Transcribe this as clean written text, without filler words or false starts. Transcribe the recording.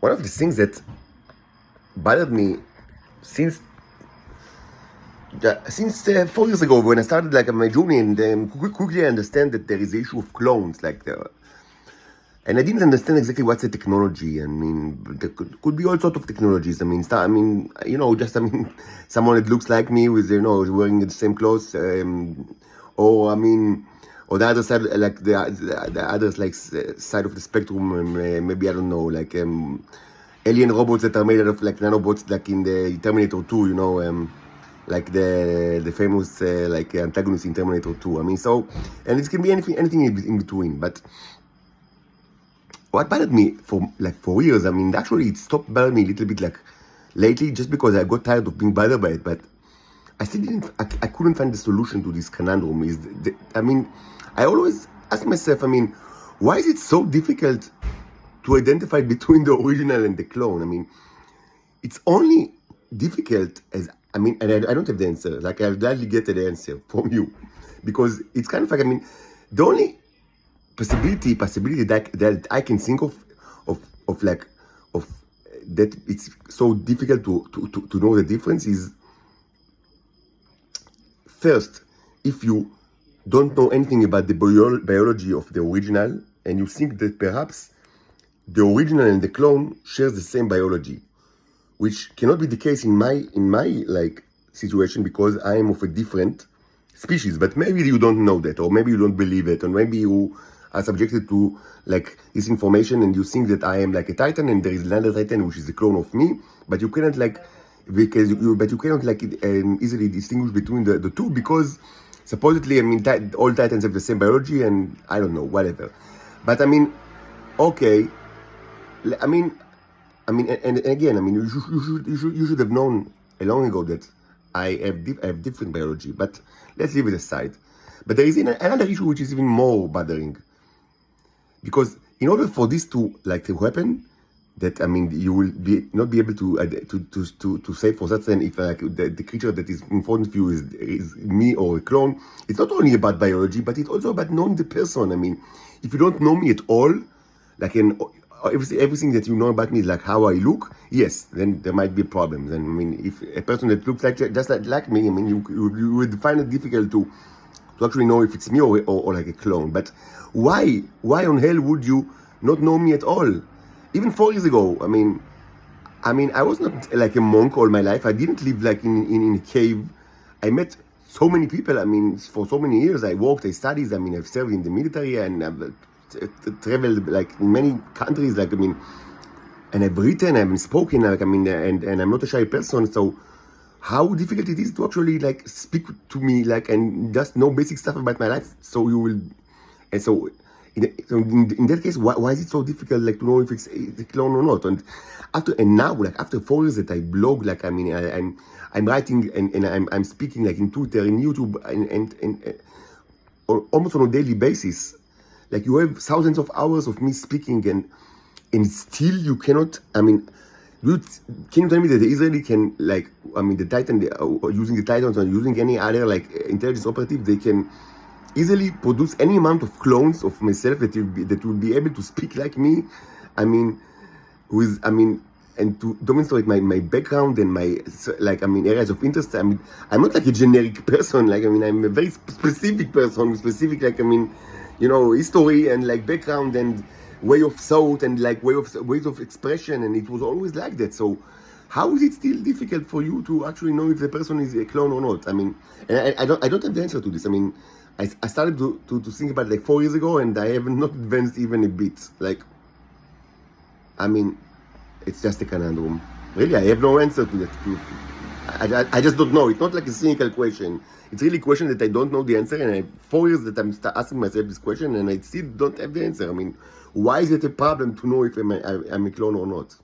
one of the things that bothered me since 4 years ago when I started like my journey and quickly I understand that there is the issue of clones, and I didn't understand exactly what's the technology. I mean, there could be all sorts of technologies. I mean, someone that looks like me with, wearing the same clothes, or the other side, like the other side of the spectrum. Maybe I don't know, alien robots that are made out of like nanobots, like in the Terminator 2. Like the famous antagonist in Terminator 2. I mean, and it can be anything in between, but. What bothered me for years, I mean, actually it stopped bothering me a little bit lately, just because I got tired of being bothered by it, but I still I couldn't find the solution to this conundrum. I always ask myself, why is it so difficult to identify between the original and the clone? I mean, it's only difficult and I don't have the answer. I'll gladly get the answer from you, because it's kind of the only possibility that I can think of that it's so difficult to know the difference is, first, if you don't know anything about the biology of the original and you think that perhaps the original and the clone shares the same biology, which cannot be the case in my situation, because I am of a different species. But maybe you don't know that, or maybe you don't believe it, or maybe you are subjected to this information and you think that I am like a Titan and there is another Titan which is a clone of me, but you cannot easily distinguish between the two, because supposedly all Titans have the same biology, and I don't know, whatever. But okay, and again, you should have known long ago that I have different biology, but let's leave it aside. But there is another issue which is even more bothering. Because in order for this to happen, that you will not be able to say for certain if the creature that is in front of you is me or a clone. It's not only about biology, but it's also about knowing the person. If you don't know me at all, everything that you know about me is how I look, yes, then there might be problems. And if a person that looks just like me, you would find it difficult to actually know if it's me or like a clone. But why on hell would you not know me at all? Even 4 years ago, I was not like a monk all my life. I didn't live in a cave. I met so many people. For so many years, I worked, I studied. I've served in the military, and I've traveled in many countries. And I've written, I've spoken. And I'm not a shy person. So how difficult it is to actually speak to me and just know basic stuff about my life. So you will, and so in that case, why is it so difficult to know if it's a clone or not? And now after 4 years that I blog, I'm writing and I'm speaking in Twitter, in YouTube, and almost on a daily basis. You have thousands of hours of me speaking, and still you cannot. Can you tell me that the Israeli can the Titan, using the Titans or using any other intelligence operative, they can easily produce any amount of clones of myself that will be able to speak like me, and to demonstrate my background and my areas of interest. I'm not a generic person. I'm a very specific person, specific history and background and way of thought and ways of expression, and it was always like that. So how is it still difficult for you to actually know if the person is a clone or not? And I don't have the answer to this. I started to think about it 4 years ago, and I have not advanced even a bit. It's just a conundrum. Really, I have no answer to that. I just don't know. It's not a cynical question. It's really a question that I don't know the answer, and I have 4 years that I'm asking myself this question, and I still don't have the answer. Why is it a problem to know if I'm a clone or not?